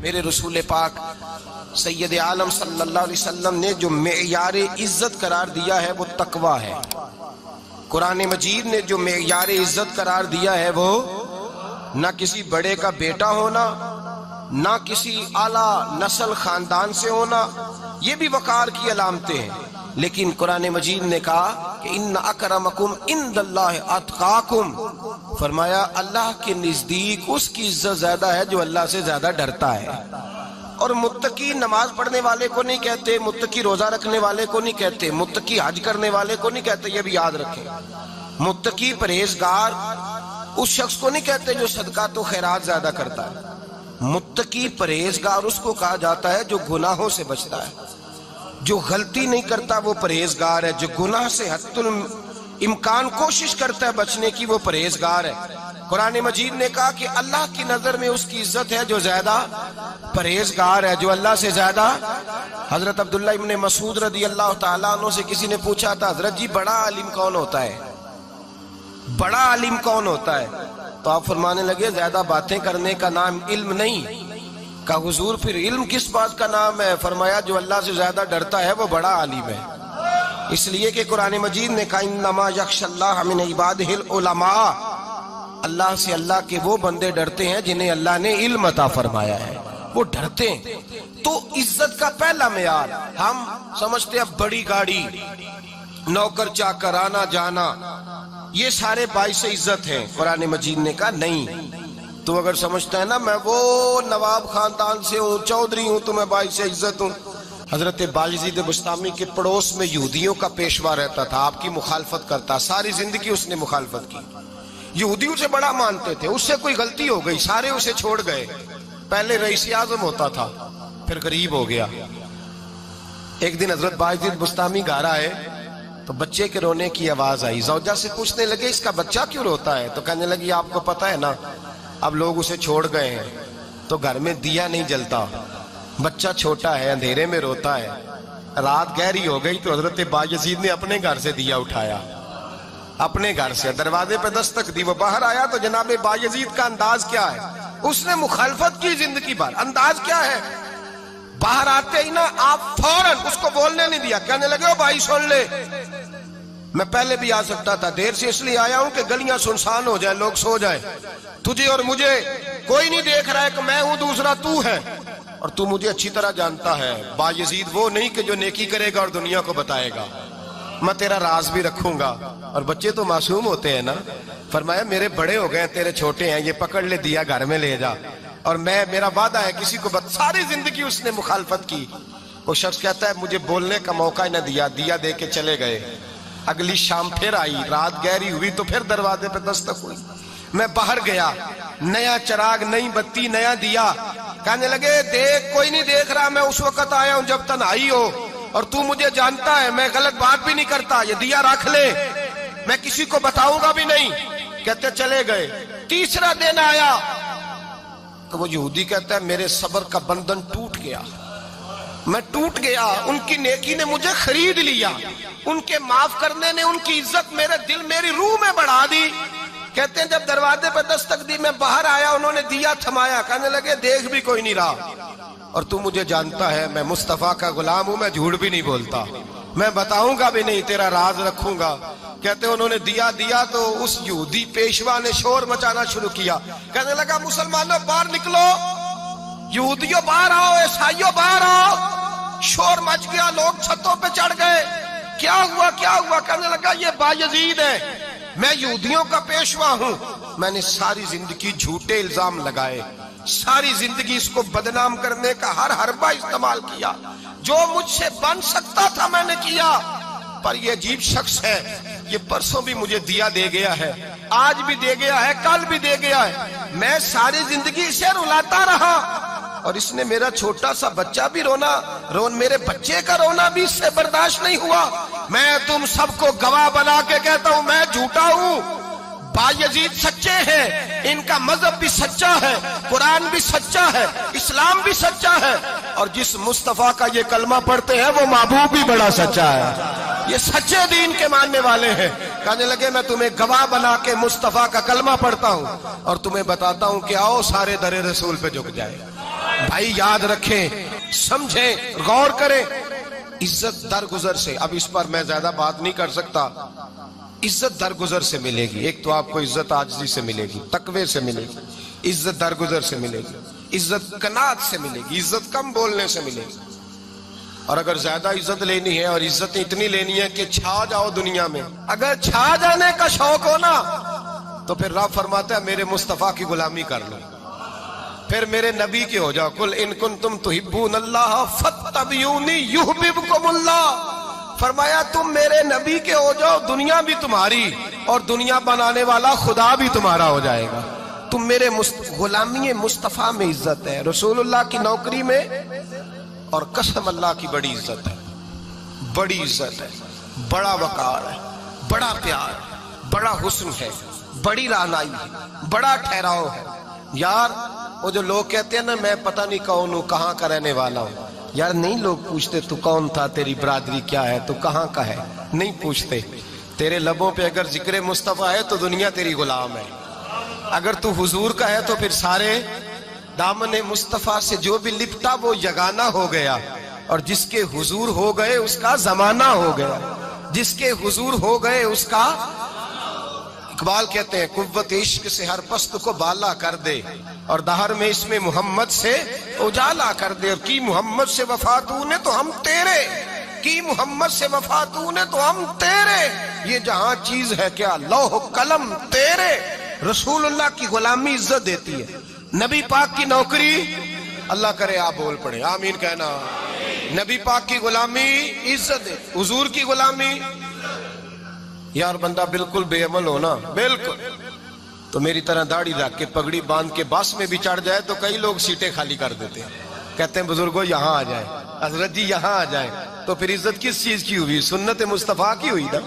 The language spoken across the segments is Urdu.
میرے رسول پاک سید عالم صلی اللہ علیہ وسلم نے جو معیار عزت قرار دیا ہے وہ تقوی ہے. قرآن مجید نے جو معیار عزت قرار دیا ہے وہ نہ کسی بڑے کا بیٹا ہونا، نہ کسی اعلیٰ نسل خاندان سے ہونا، یہ بھی وقار کی علامتیں ہیں. لیکن قرآن مجید نے کہا کہ ان اکرمکم عند اللہ اتقاکم، فرمایا اللہ کے نزدیک اس کی عزت زیادہ ہے جو اللہ سے زیادہ ڈرتا ہے. اور متقی نماز پڑھنے والے کو نہیں کہتے، متقی روزہ رکھنے والے کو نہیں کہتے، متقی حج کرنے والے کو نہیں کہتے. یہ بھی یاد رکھیں، متقی پرہیزگار اس شخص کو نہیں کہتے جو صدقات و خیرات زیادہ کرتا ہے. متقی پرہیزگار اس کو کہا جاتا ہے جو گناہوں سے بچتا ہے، جو غلطی نہیں کرتا وہ پرہیزگار ہے، جو گناہ سے حتی الامکان کوشش کرتا ہے بچنے کی وہ پرہیزگار ہے. قرآن مجید نے کہا کہ اللہ کی نظر میں اس کی عزت ہے جو زیادہ پرہیزگار ہے، جو اللہ سے زیادہ. حضرت عبداللہ ابن مسعود رضی اللہ تعالیٰ عنہ سے کسی نے پوچھا تھا حضرت جی بڑا عالم کون ہوتا ہے، بڑا عالم کون ہوتا ہے؟ تو آپ فرمانے لگے زیادہ باتیں کرنے کا نام علم نہیں. کہا حضور پھر علم کس بات کا نام ہے؟ فرمایا جو اللہ سے زیادہ ڈرتا ہے وہ بڑا عالم ہے. اس لیے کہ قرآن مجید نے کہا انما یخشی اللہ من عبادہ العلماء، اللہ سے اللہ کے وہ بندے ڈرتے ہیں جنہیں اللہ نے علم عطا فرمایا ہے، وہ ڈرتے ہیں. تو عزت کا پہلا معیار ہم سمجھتے ہیں بڑی گاڑی، نوکر چاکر، آنا جانا، یہ سارے باعث عزت ہیں. قرآن مجید نے کہا نہیں، تو اگر سمجھتا ہے نا میں وہ نواب خاندان سے ہوں، چودھری ہوں، تو میں باعث عزت ہوں. حضرت بایزید بسطامی کے پڑوس میں یہودیوں کا پیشوا رہتا تھا، آپ کی مخالفت کرتا، ساری زندگی اس نے مخالفت کی. یہودیوں سے بڑا مانتے تھے، اس سے کوئی غلطی ہو گئی سارے اسے چھوڑ گئے. پہلے رئیس اعظم ہوتا تھا، پھر غریب ہو گیا. ایک دن حضرت بایزید بسطامی گھر آئے تو بچے کے رونے کی آواز آئی. زوجہ سے پوچھنے لگے اس کا بچہ کیوں روتا ہے؟ تو کہنے لگی آپ کو پتہ ہے نا اب لوگ اسے چھوڑ گئے ہیں تو گھر میں دیا نہیں جلتا، بچہ چھوٹا ہے اندھیرے میں روتا ہے. رات گہری ہو گئی تو حضرت بایزید نے اپنے گھر سے دیا اٹھایا، اپنے گھر سے دروازے پہ دستک دی. وہ باہر آیا تو جناب بایزید کا انداز کیا ہے؟ اس نے مخالفت کی زندگی بھر. انداز کیا ہے؟ باہر آتے ہی نا آپ فوراً اس کو بولنے نہیں دیا، کہنے لگے او بھائی سن لے، میں پہلے بھی آ سکتا تھا، دیر سے اس لیے آیا ہوں کہ گلیاں سنسان ہو جائیں، لوگ سو جائیں، تجھے اور مجھے کوئی نہیں دیکھ رہا ہے کہ میں ہوں دوسرا تو ہے، اور تو مجھے اچھی طرح جانتا ہے. بایزید وہ نہیں کہ جو نیکی کرے گا اور دنیا کو بتائے گا، میں تیرا راز بھی رکھوں گا. اور بچے تو معصوم ہوتے ہیں نا. فرمایا میرے بڑے ہو گئے تیرے چھوٹے ہیں، یہ پکڑ لے دیا گھر میں لے جا، اور میرا وعدہ ہے کسی کو ساری زندگی اس نے مخالفت کی. وہ شخص کہتا ہے مجھے بولنے کا موقع نہ دیا، دیا دے کے چلے گئے. اگلی شام پھر آئی، رات گہری ہوئی تو پھر دروازے پہ دستک ہوئی. میں باہر گیا، نیا چراغ، نئی بتی، نیا دیا. کہنے لگے دیکھ کوئی نہیں دیکھ رہا، میں اس وقت آیا ہوں جب تنہائی ہو، اور تو مجھے جانتا ہے میں غلط بات بھی نہیں کرتا، یہ دیا رکھ لے، میں کسی کو بتاؤں گا بھی نہیں. کہتے چلے گئے. تیسرا دن آیا تو وہ یہودی کہتا ہے میرے صبر کا بندھن ٹوٹ گیا، میں ٹوٹ گیا، ان کی نیکی نے مجھے خرید لیا، ان کے معاف کرنے نے ان کی عزت میرے دل میری روح میں بڑھا دی. کہتے ہیں جب دروازے پہ دستک دی میں باہر آیا، انہوں نے دیا تھمایا. کہنے لگے دیکھ بھی کوئی نہیں رہا، اور تو مجھے جانتا ہے میں مصطفیٰ کا غلام ہوں، میں جھوٹ بھی نہیں بولتا، میں بتاؤں گا بھی نہیں، تیرا راز رکھوں گا. کہتے ہیں انہوں نے دیا تو اس یہودی پیشوا نے شور مچانا شروع کیا. کہنے لگا مسلمانوں باہر نکلو، یہودیوں باہر آؤ، عیسائیوں باہر آؤ. شور مچ گیا، لوگ چھتوں پہ چڑھ گئے. کیا ہوا کیا ہوا؟ کہنے لگا یہ بایزید ہے، میں یہودیوں کا پیشوا ہوں، میں نے ساری زندگی جھوٹے الزام لگائے، ساری زندگی اس کو بدنام کرنے کا ہر حربہ استعمال کیا، جو مجھ سے بن سکتا تھا میں نے کیا. پر یہ عجیب شخص ہے، یہ پرسوں بھی مجھے دیا دے گیا ہے، آج بھی دے گیا ہے، کل بھی دے گیا ہے، میں ساری زندگی اسے رلاتا رہا، اور اس نے میرا چھوٹا سا بچہ بھی میرے بچے کا رونا بھی اس سے برداشت نہیں ہوا. میں تم سب کو گواہ بنا کے کہتا ہوں میں جھوٹا ہوں، بایزید سچے ہیں، ان کا مذہب بھی سچا ہے، قرآن بھی سچا ہے، اسلام بھی سچا ہے، اور جس مصطفیٰ کا یہ کلمہ پڑھتے ہیں وہ محبوب بھی بڑا سچا ہے، یہ سچے دین کے ماننے والے ہیں. کہنے لگے میں تمہیں گواہ بنا کے مصطفیٰ کا کلمہ پڑھتا ہوں اور تمہیں بتاتا ہوں کہ آؤ سارے در رسول پہ جھک جائے. بھائی یاد رکھیں، سمجھیں، غور کریں، عزت درگزر سے، اب اس پر میں زیادہ بات نہیں کر سکتا، عزت درگزر سے ملے گی. ایک تو آپ کو عزت عاجزی سے ملے گی، تقوی سے ملے گی، عزت درگزر سے ملے گی، عزت قناعت سے ملے گی، عزت کم بولنے سے ملے گی. اور اگر زیادہ عزت لینی ہے اور عزت اتنی لینی ہے کہ چھا جاؤ دنیا میں، اگر چھا جانے کا شوق ہو نا تو پھر رب فرماتا ہے میرے مصطفیٰ کی غلامی کر لو، پھر میرے نبی کے ہو جاؤ. قل ان کنتم تحبون اللہ فاتبعونی یحببکم اللہ. فرمایا تم میرے نبی کے ہو جاؤ، دنیا بھی تمہاری اور دنیا بنانے والا خدا بھی تمہارا ہو جائے گا. تم میرے غلامی مصطفیٰ میں عزت ہے، رسول اللہ کی نوکری میں، اور قسم اللہ کی بڑی عزت ہے، بڑی عزت ہے، بڑا وقار ہے، بڑا پیار ہے، بڑا حسن ہے، بڑی رعنائی ہے، بڑا ٹھہراؤ ہے. یار وہ جو لوگ کہتے ہیں نا میں پتہ نہیں کون ہوں، کہاں کا رہنے والا ہوں، یار نہیں لوگ پوچھتے تو کون تھا، تیری برادری کیا ہے، تو کہاں کا ہے، نہیں پوچھتے. تیرے لبوں پہ اگر ذکر مصطفیٰ ہے تو دنیا تیری غلام ہے، اگر تو حضور کا ہے تو پھر سارے دامن مصطفیٰ سے جو بھی لپٹا وہ یگانہ ہو گیا، اور جس کے حضور ہو گئے اس کا زمانہ ہو گیا، جس کے حضور ہو گئے اس کا. اقبال کہتے ہیں قوت عشق سے ہر پست کو بالا کر دے، اور دہر میں اس میں محمد سے اجالا کر دے. اور کی محمد سے وفا تو نے تو ہم تیرے، کی محمد سے وفا تو نے تو ہم تیرے، یہ جہاں چیز ہے کیا لوح قلم تیرے. رسول اللہ کی غلامی عزت دیتی ہے، نبی پاک کی نوکری، اللہ کرے آپ بول پڑے آمین کہنا. نبی پاک کی غلامی عزت دے، حضور کی غلامی. یار بندہ بالکل بے عمل ہو نا، بالکل، تو میری طرح داڑھی رکھ کے پگڑی باندھ کے بس میں بھی چڑھ جائے تو کئی لوگ سیٹیں خالی کر دیتے ہیں، کہتے ہیں بزرگوں یہاں آ جائیں، حضرت جی یہاں آ جائیں. تو پھر عزت کس چیز کی ہوئی؟ سنت مصطفیٰ کی ہوئی نا،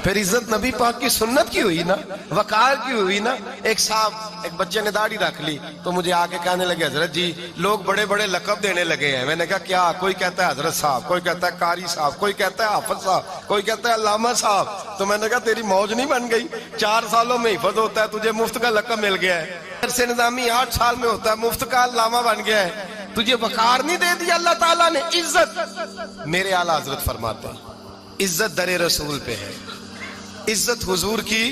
پھر عزت نبی پاک کی سنت کی ہوئی نا، وقار کی ہوئی نا. ایک صاحب، ایک بچے نے داڑھی رکھ لی تو مجھے آگے کہنے لگے حضرت جی لوگ بڑے بڑے لقب دینے لگے ہیں. میں نے کہا کیا؟ کوئی کہتا ہے حضرت صاحب، کوئی کہتا ہے قاری صاحب، کوئی کہتا ہے حافظ صاحب، کوئی کہتا ہے علامہ صاحب. تو میں نے کہا تیری موج نہیں بن گئی؟ 4 سالوں میں حفظ ہوتا ہے، تجھے مفت کا لقب مل گیا ہے. درس نظامی 8 سال میں ہوتا ہے، مفت کا علامہ بن گیا ہے. تجھے وقار نہیں دے دیا اللہ تعالیٰ نے؟ عزت میرے اعلیٰ حضرت فرماتے ہیں عزت در رسول پہ ہے، عزت حضور کی.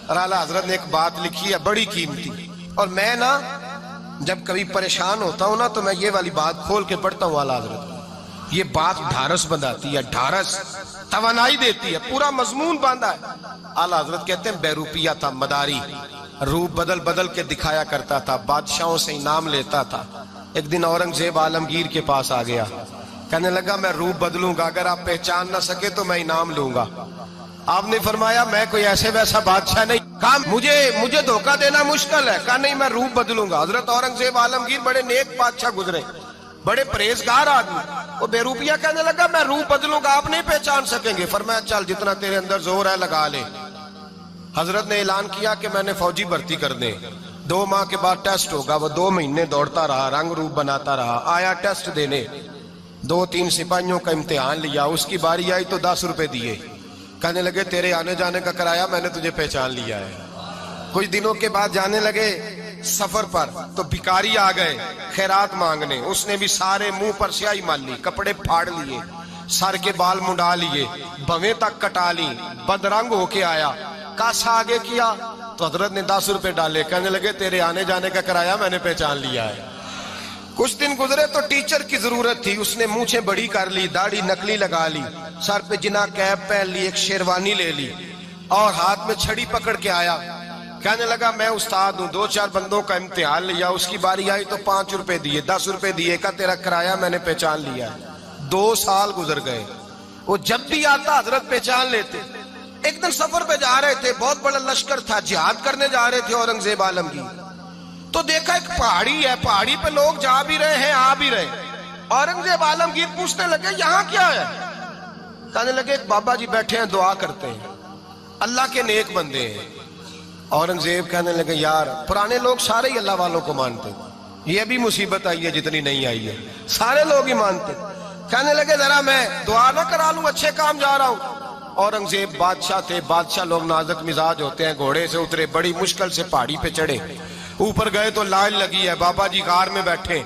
اور اعلیٰ حضرت نے ایک بات لکھی ہے بڑی قیمتی، اور میں نا جب کبھی پریشان ہوتا ہوں نا تو میں یہ والی بات کھول کے پڑھتا ہوں اعلیٰ حضرت. یہ بات ڈھارس بندھاتی ہے، ڈھارس توانائی دیتی ہے، پورا مضمون باندھا ہے. اعلیٰ حضرت کہتے ہیں بے روپیہ تھا مداری، روپ بدل بدل کے دکھایا کرتا تھا، بادشاہوں سے انعام لیتا تھا. ایک دن اورنگزیب عالمگیر کے پاس آ گیا، کہنے لگا میں روپ بدلوں گا، اگر آپ پہچان نہ سکے تو میں انعام لوں گا. آپ نے فرمایا میں کوئی ایسے ویسا بادشاہ نہیں، کہا مجھے دھوکہ دینا مشکل ہے، کہا نہیں میں روپ بدلوں گا. حضرت اورنگزیب عالمگیر بڑے نیک بادشاہ گزرے، بڑے پرہیزگار آدمی، وہ بے روپیہ کہنے لگا میں روپ بدلوں گا، آپ نہیں پہچان سکیں گے. فرمایا چل جتنا تیرے اندر زور ہے لگا لے. حضرت نے اعلان کیا کہ میں نے فوجی بھرتی کر دیں، 2 ماہ کے بعد ٹیسٹ ہوگا. وہ 2 مہینے دوڑتا رہا، رنگ روپ بناتا رہا، آیا ٹیسٹ دینے، 2-3 سپاہیوں کا امتحان لیا، اس کی باری آئی تو 10 روپے دیے، کہنے لگے تیرے آنے جانے کا کرایہ میں نے تجھے پہچان لیا ہے. کچھ دنوں کے بعد جانے لگے سفر پر تو بھکاری آ گئے خیرات مانگنے، اس نے بھی سارے منہ پر سیاہی مال لی، کپڑے پھاڑ لیے، سر کے بال منڈا لیے، بھویں تک کٹا لی، بدرنگ ہو کے آیا. کاسا آگے کیا تو حضرت نے 10 روپے ڈالے، کہنے لگے تیرے آنے جانے کا کرایہ میں نے پہچان لیا ہے. کچھ دن گزرے تو ٹیچر کی ضرورت تھی، اس نے مونچھیں بڑی کر لی، داڑھی نکلی لگا لی، سر پہ جنا کیپ پہن لی، ایک شیروانی لے لی اور ہاتھ میں چھڑی پکڑ کے آیا. کہنے لگا میں استاد ہوں، 2-4 بندوں کا امتحان لیا، اس کی باری آئی تو 5 روپے دیے، 10 روپے دیے، کہا تیرا کرایہ میں نے پہچان لیا ہے. 2 سال گزر گئے، وہ جب بھی آتا حضرت پہچان لیتے. ایک دن سفر پہ جا رہے تھے، بہت بڑا لشکر تھا، جہاد کرنے جا رہے تھے اورنگزیب عالمگیر. تو دیکھا ایک پہاڑی ہے، پہاڑی پہ لوگ جا بھی رہے ہیں آ بھی رہے. اورنگزیب عالمگیر پوچھنے لگے یہاں کیا ہے؟ کہنے لگے ایک بابا جی بیٹھے ہیں دعا کرتے ہیں، اللہ کے نیک بندے ہیں. اورنگزیب کہنے لگے یار پرانے لوگ سارے ہی اللہ والوں کو مانتے، یہ بھی مصیبت آئی ہے جتنی نہیں آئی ہے، سارے لوگ ہی مانتے. کہنے لگے ذرا میں دعا نہ کرا لوں، اچھے کام جا رہا ہوں. اورنگزیب بادشاہ تھے، بادشاہ لوگ نازک مزاج ہوتے ہیں، گھوڑے سے اترے، بڑی مشکل سے پہاڑی پہ چڑھے، اوپر گئے تو لائن لگی ہے، بابا جی غار میں بیٹھے،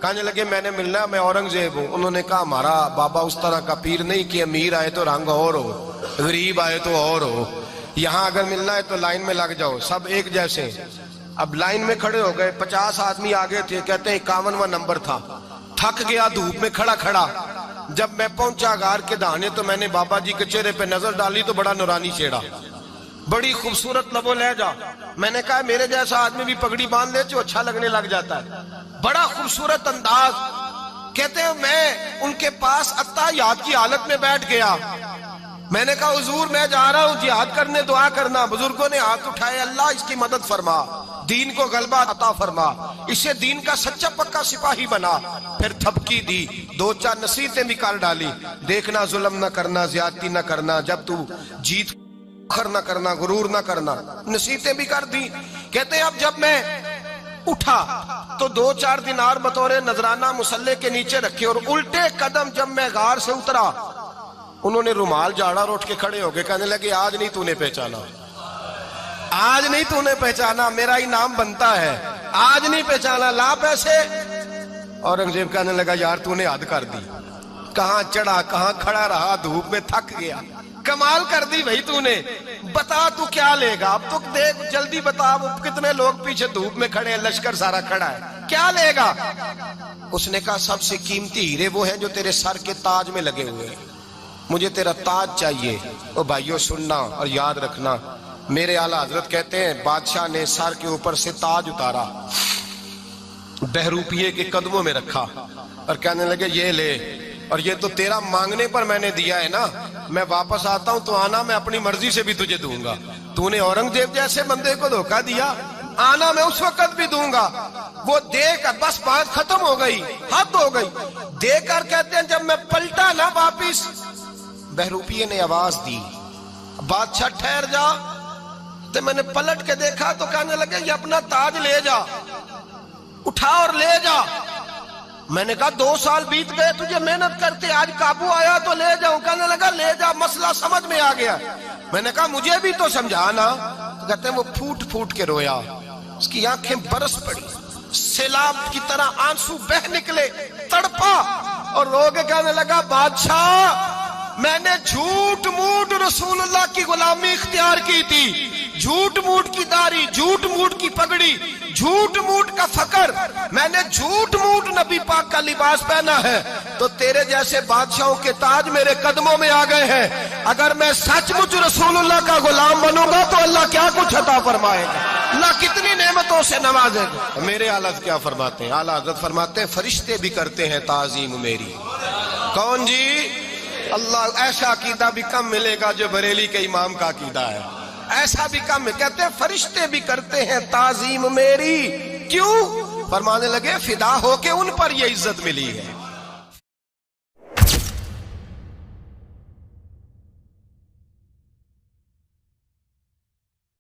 کہنے لگے میں نے ملنا ہے، میں اورنگزیب ہوں۔ انہوں نے کہا ہمارا بابا اس طرح کا پیر نہیں کہ امیر آئے تو رنگ اور ہو، غریب آئے تو اور ہو، یہاں اگر ملنا ہے تو لائن میں لگ جاؤ، سب ایک جیسے۔ اب لائن میں کھڑے ہو گئے، 50 آدمی آگے تھے، کہتے ہیں 51واں نمبر تھا۔ تھک گیا دھوپ میں کھڑا کھڑا، جب میں پہنچا غار کے دہانے تو میں نے بابا جی کے چہرے پہ نظر ڈالی تو بڑا نورانی چہرہ، بڑی خوبصورت لب و لہجہ۔ میں نے کہا میرے جیسا آدمی بھی پگڑی باندھ لے تو اچھا لگنے لگ جاتا ہے، بڑا خوبصورت انداز۔ کہتے ہیں میں ان کے پاس اتحیات کی حالت میں بیٹھ گیا۔ میں نے کہا حضور میں جا رہا ہوں جہاد کرنے، دعا کرنا۔ بزرگوں نے ہاتھ اٹھائے، اللہ اس کی مدد فرما، دین کو غلبہ عطا فرما، اسے دین کا سچا پکا سپاہی بنا۔ پھر تھپکی دی، 2-4 نصیحتیں بھی کر ڈالی، دیکھنا ظلم نہ کرنا، زیادتی نہ کرنا، جب تو جیت فخر نہ کرنا، غرور نہ کرنا، نصیحتیں بھی کر دی۔ کہتے ہیں اب جب میں اٹھا تو 2-4 دینار بطور نذرانہ مسلح کے نیچے رکھے، اور الٹے قدم جب میں غار سے اترا انہوں نے رومال جھاڑا اور اٹھ کے کھڑے ہو گئے، کہنے لگے آج نہیں تو نے پہچانا، آج نہیں تو نے پہچانا، میرا ہی نام بنتا ہے، آج نہیں پہچانا، لا پیسے۔ اورنگزیب کہنے لگا یار تو نے حد کر دی، کہاں چڑھا کہاں کھڑا رہا، دھوپ میں تھک گیا، کمال کر دی بھائی تو نے، بتا تو کیا لے گا، اب تو دیکھ جلدی بتا، کتنے لوگ پیچھے دھوپ میں کھڑے ہیں، لشکر سارا کھڑا ہے، کیا لے گا؟ اس نے کہا سب سے قیمتی ہیرے وہ ہیں جو تیرے سر کے تاج میں لگے ہوئے ہیں، مجھے تیرا تاج چاہیے۔ او بھائیو سننا اور یاد رکھنا، میرے اعلیٰ حضرت کہتے ہیں بادشاہ نے سر کے اوپر سے تاج اتارا، بہروپیے کے قدموں میں رکھا اور کہنے لگے یہ لے، اور یہ تو تیرا مانگنے پر میں نے دیا ہے نا، میں واپس آتا ہوں تو آنا میں اپنی مرضی سے بھی تجھے دوں گا، تو نے اورنگزیب جیسے بندے کو دھوکہ دیا، آنا میں اس وقت بھی دوں گا۔ وہ دے کر بس بات ختم ہو گئی، حد ہو گئی، دے کر کہتے ہیں جب میں پلٹا نا واپس، بہروپیے نے آواز دی بادشاہ ٹھہر جا، تو میں نے پلٹ کے دیکھا تو کہنے لگے یہ اپنا تاج لے جا، اٹھا اور لے جا۔ میں نے کہا 2 سال بیت گئے تجھے محنت کرتے، آج قابو آیا تو لے جاؤں، کہنے لگا لے جا، مسئلہ سمجھ میں آ گیا۔ میں نے کہا مجھے بھی تو سمجھانا، تو کہتے ہیں وہ پھوٹ پھوٹ کے رویا، اس کی آنکھیں برس پڑی، سیلاب کی طرح آنسو بہ نکلے، تڑپا اور رو کے کہنے لگا بادشاہ میں نے جھوٹ موٹ رسول اللہ کی غلامی اختیار کی تھی، جھوٹ موٹ کی داڑھی، جھوٹ موٹ کی پگڑی، جھوٹ موٹ کا فقر، میں نے جھوٹ موٹ نبی پاک کا لباس پہنا ہے، تو تیرے جیسے بادشاہوں کے تاج میرے قدموں میں آ گئے ہیں، اگر میں سچ مچ رسول اللہ کا غلام بنوں گا تو اللہ کیا کچھ عطا فرمائے گا، اللہ کتنی نعمتوں سے نوازے گا۔ میرے اعلیٰ حضرت کیا فرماتے ہیں؟ اعلیٰ حضرت فرماتے ہیں فرشتے بھی کرتے ہیں تعظیم میری۔ کون جی؟ اللہ، ایسا عقیدہ بھی کم ملے گا جو بریلی کے امام کا عقیدہ ہے، ایسا بھی کم، کہتے ہیں فرشتے بھی کرتے ہیں تعظیم میری۔ کیوں؟ فرمانے لگے فدا ہو کے ان پر یہ عزت ملی ہے۔